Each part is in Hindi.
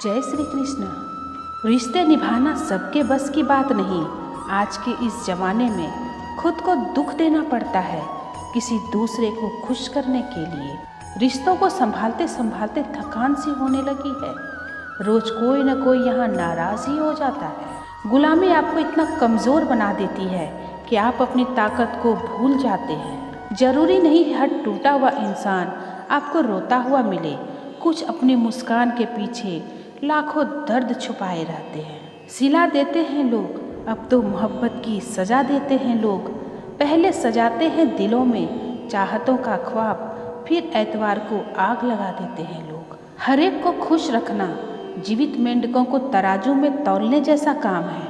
जय श्री कृष्ण। रिश्ते निभाना सबके बस की बात नहीं। आज के इस जमाने में खुद को दुख देना पड़ता है किसी दूसरे को खुश करने के लिए। रिश्तों को संभालते संभालते थकान सी होने लगी है। रोज कोई न कोई यहाँ नाराज ही हो जाता है। गुलामी आपको इतना कमज़ोर बना देती है कि आप अपनी ताकत को भूल जाते हैं। जरूरी नहीं हर टूटा हुआ इंसान आपको रोता हुआ मिले। कुछ अपनी मुस्कान के पीछे लाखों दर्द छुपाए रहते हैं। सिला देते हैं लोग, अब तो मोहब्बत की सजा देते हैं लोग। पहले सजाते हैं दिलों में चाहतों का ख्वाब, फिर एतवार को आग लगा देते हैं लोग। हर एक को खुश रखना जीवित मेंढकों को तराजू में तौलने जैसा काम है।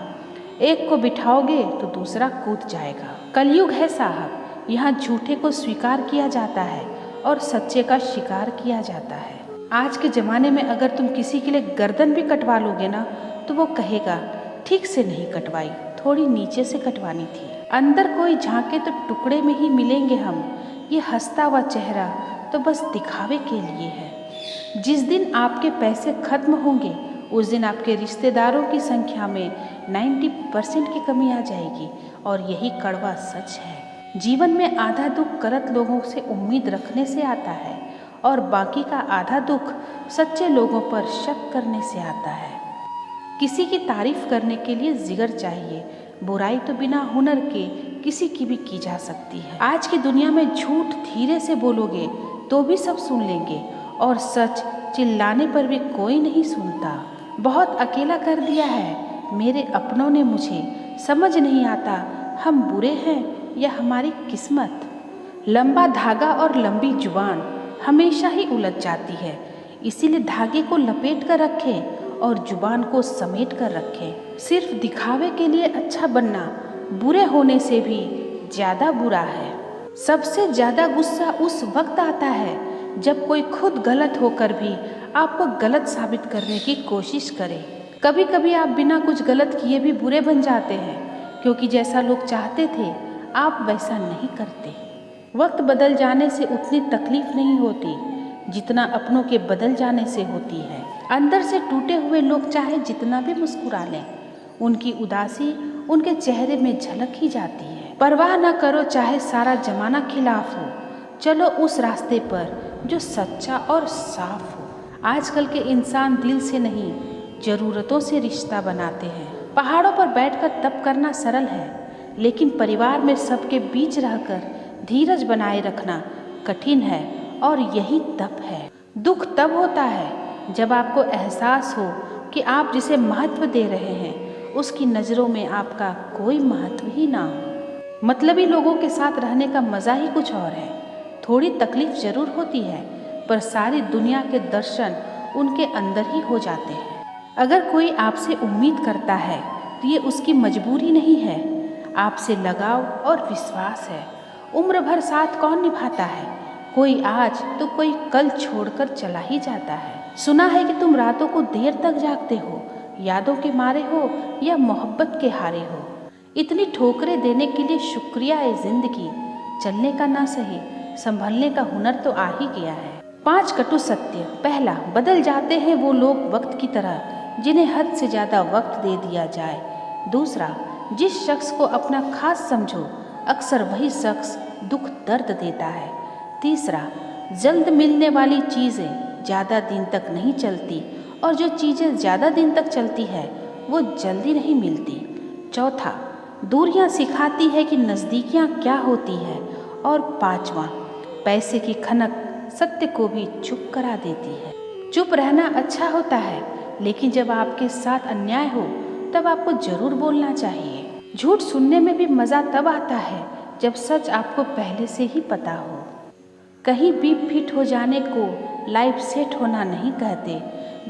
एक को बिठाओगे तो दूसरा कूद जाएगा। कलयुग है साहब, यहाँ झूठे को स्वीकार किया जाता है और सच्चे का शिकार किया जाता है। आज के ज़माने में अगर तुम किसी के लिए गर्दन भी कटवा लोगे ना तो वो कहेगा ठीक से नहीं कटवाई, थोड़ी नीचे से कटवानी थी। अंदर कोई झांके तो टुकड़े में ही मिलेंगे हम। ये हंसता हुआ चेहरा तो बस दिखावे के लिए है। जिस दिन आपके पैसे खत्म होंगे उस दिन आपके रिश्तेदारों की संख्या में 90% की कमी आ जाएगी। और यही कड़वा सच है। जीवन में आधा दुख गलत लोगों से उम्मीद रखने से आता है और बाकी का आधा दुख सच्चे लोगों पर शक करने से आता है। किसी की तारीफ करने के लिए जिगर चाहिए। बुराई तो बिना हुनर के किसी की भी की जा सकती है। आज की दुनिया में झूठ धीरे से बोलोगे तो भी सब सुन लेंगे और सच चिल्लाने पर भी कोई नहीं सुनता। बहुत अकेला कर दिया है मेरे अपनों ने मुझे, समझ नहीं आता हम बुरे हैं या हमारी किस्मत। लंबा धागा और लंबी जुबान हमेशा ही उलझ जाती है, इसीलिए धागे को लपेट कर रखें और जुबान को समेट कर रखें। सिर्फ दिखावे के लिए अच्छा बनना बुरे होने से भी ज़्यादा बुरा है। सबसे ज़्यादा गुस्सा उस वक्त आता है जब कोई खुद गलत होकर भी आपको गलत साबित करने की कोशिश करे। कभी कभी आप बिना कुछ गलत किए भी बुरे बन जाते हैं, क्योंकि जैसा लोग चाहते थे आप वैसा नहीं करते। वक्त बदल जाने से उतनी तकलीफ नहीं होती जितना अपनों के बदल जाने से होती है। अंदर से टूटे हुए लोग चाहे जितना भी मुस्कुरा लें, उनकी उदासी उनके चेहरे में झलक ही जाती है। परवाह न करो चाहे सारा जमाना खिलाफ हो, चलो उस रास्ते पर जो सच्चा और साफ हो। आजकल के इंसान दिल से नहीं ज़रूरतों से रिश्ता बनाते हैं। पहाड़ों पर बैठकर तप करना सरल है, लेकिन परिवार में सबके बीच रहकर धीरज बनाए रखना कठिन है और यही तप है। दुख तब होता है जब आपको एहसास हो कि आप जिसे महत्व दे रहे हैं उसकी नज़रों में आपका कोई महत्व ही ना हो। मतलबी लोगों के साथ रहने का मज़ा ही कुछ और है। थोड़ी तकलीफ ज़रूर होती है पर सारी दुनिया के दर्शन उनके अंदर ही हो जाते हैं। अगर कोई आपसे उम्मीद करता है तो ये उसकी मजबूरी नहीं है, आपसे लगाव और विश्वास है। उम्र भर साथ कौन निभाता है, कोई आज तो कोई कल छोड़कर चला ही जाता है। सुना है कि तुम रातों को देर तक जागते हो, यादों के मारे हो या मोहब्बत के हारे हो। इतनी ठोकरें देने के लिए शुक्रिया है जिंदगी। चलने का ना सही, संभलने का हुनर तो आ ही गया है। 5 कटु सत्य। पहला, बदल जाते हैं वो लोग वक्त की तरह जिन्हें हद से ज़्यादा वक्त दे दिया जाए। दूसरा, जिस शख्स को अपना खास समझो अक्सर वही शख्स दुख दर्द देता है। तीसरा, जल्द मिलने वाली चीज़ें ज़्यादा दिन तक नहीं चलती और जो चीज़ें ज़्यादा दिन तक चलती है वो जल्दी नहीं मिलती। चौथा, दूरियां सिखाती है कि नज़दीकियां क्या होती है। और पांचवा, पैसे की खनक सत्य को भी चुप करा देती है। चुप रहना अच्छा होता है, लेकिन जब आपके साथ अन्याय हो तब आपको ज़रूर बोलना चाहिए। झूठ सुनने में भी मज़ा तब आता है जब सच आपको पहले से ही पता हो। कहीं भी फिट हो जाने को लाइफ सेट होना नहीं कहते।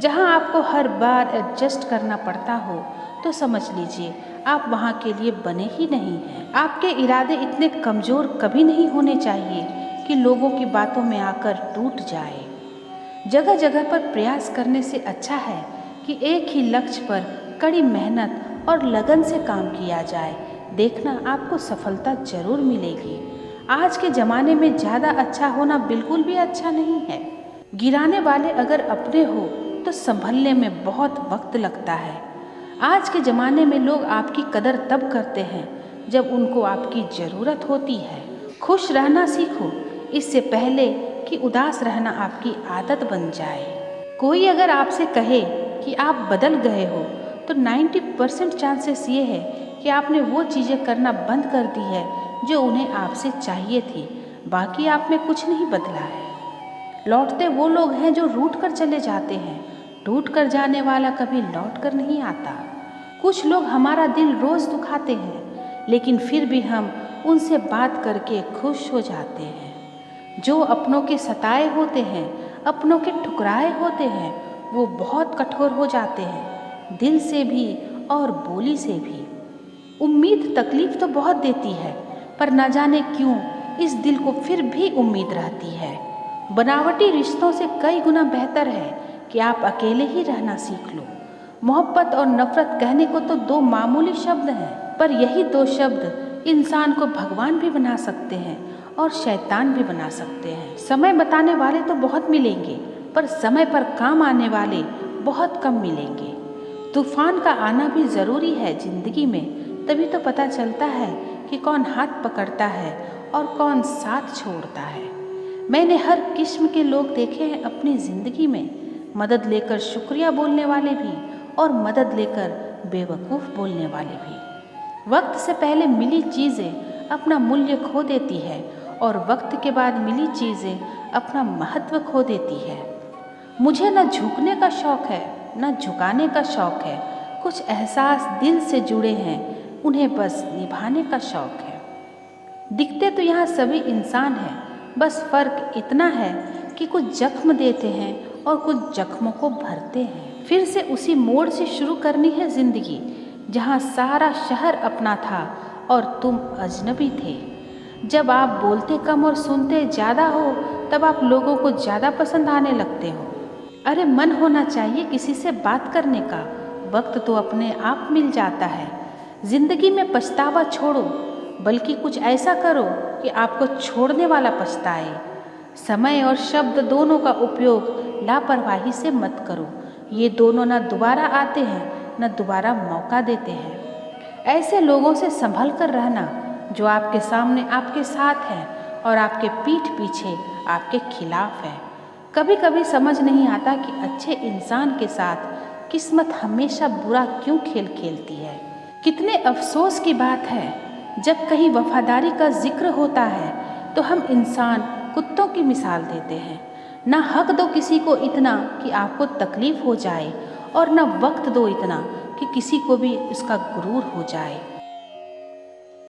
जहां आपको हर बार एडजस्ट करना पड़ता हो तो समझ लीजिए आप वहां के लिए बने ही नहीं हैं। आपके इरादे इतने कमज़ोर कभी नहीं होने चाहिए कि लोगों की बातों में आकर टूट जाए। जगह जगह पर प्रयास करने से अच्छा है कि एक ही लक्ष्य पर कड़ी मेहनत और लगन से काम किया जाए। देखना आपको सफलता जरूर मिलेगी। आज के ज़माने में ज़्यादा अच्छा होना बिल्कुल भी अच्छा नहीं है। गिराने वाले अगर अपने हो तो संभलने में बहुत वक्त लगता है। आज के ज़माने में लोग आपकी कदर तब करते हैं जब उनको आपकी ज़रूरत होती है। खुश रहना सीखो, इससे पहले कि उदास रहना आपकी आदत बन जाए। कोई अगर आपसे कहे कि आप बदल गए हो तो 90% चांसेस ये है कि आपने वो चीज़ें करना बंद कर दी है जो उन्हें आपसे चाहिए थी। बाकी आप में कुछ नहीं बदला है। लौटते वो लोग हैं जो रूठ कर चले जाते हैं, टूट कर जाने वाला कभी लौट कर नहीं आता। कुछ लोग हमारा दिल रोज़ दुखाते हैं, लेकिन फिर भी हम उनसे बात करके खुश हो जाते हैं। जो अपनों के सताए होते हैं, अपनों के ठुकराए होते हैं, वो बहुत कठोर हो जाते हैं, दिल से भी और बोली से भी। उम्मीद तकलीफ तो बहुत देती है, पर न जाने क्यों इस दिल को फिर भी उम्मीद रहती है। बनावटी रिश्तों से कई गुना बेहतर है कि आप अकेले ही रहना सीख लो। मोहब्बत और नफरत कहने को तो दो मामूली शब्द हैं, पर यही दो शब्द इंसान को भगवान भी बना सकते हैं और शैतान भी बना सकते हैं। समय बताने वाले तो बहुत मिलेंगे, पर समय पर काम आने वाले बहुत कम मिलेंगे। तूफान का आना भी ज़रूरी है ज़िंदगी में, तभी तो पता चलता है कि कौन हाथ पकड़ता है और कौन साथ छोड़ता है। मैंने हर किस्म के लोग देखे हैं अपनी ज़िंदगी में, मदद लेकर शुक्रिया बोलने वाले भी और मदद लेकर बेवकूफ़ बोलने वाले भी। वक्त से पहले मिली चीज़ें अपना मूल्य खो देती है और वक्त के बाद मिली चीज़ें अपना महत्व खो देती है। मुझे न झुकने का शौक़ है न झुकाने का शौक़ है। कुछ एहसास दिल से जुड़े हैं, उन्हें बस निभाने का शौक़ है। दिखते तो यहाँ सभी इंसान हैं, बस फ़र्क इतना है कि कुछ जख्म देते हैं और कुछ जख्मों को भरते हैं। फिर से उसी मोड़ से शुरू करनी है ज़िंदगी, जहाँ सारा शहर अपना था और तुम अजनबी थे। जब आप बोलते कम और सुनते ज़्यादा हो, तब आप लोगों को ज़्यादा पसंद आने लगते हो। अरे मन होना चाहिए किसी से बात करने का, वक्त तो अपने आप मिल जाता है। ज़िंदगी में पछतावा छोड़ो, बल्कि कुछ ऐसा करो कि आपको छोड़ने वाला पछताए। समय और शब्द दोनों का उपयोग लापरवाही से मत करो, ये दोनों न दोबारा आते हैं न दोबारा मौका देते हैं। ऐसे लोगों से संभल कर रहना जो आपके सामने आपके साथ हैं और आपके पीठ पीछे आपके खिलाफ है। कभी कभी समझ नहीं आता कि अच्छे इंसान के साथ किस्मत हमेशा बुरा क्यों खेल खेलती है। कितने अफसोस की बात है, जब कहीं वफादारी का जिक्र होता है तो हम इंसान कुत्तों की मिसाल देते हैं। ना हक दो किसी को इतना कि आपको तकलीफ़ हो जाए और न वक्त दो इतना कि किसी को भी उसका गुरूर हो जाए।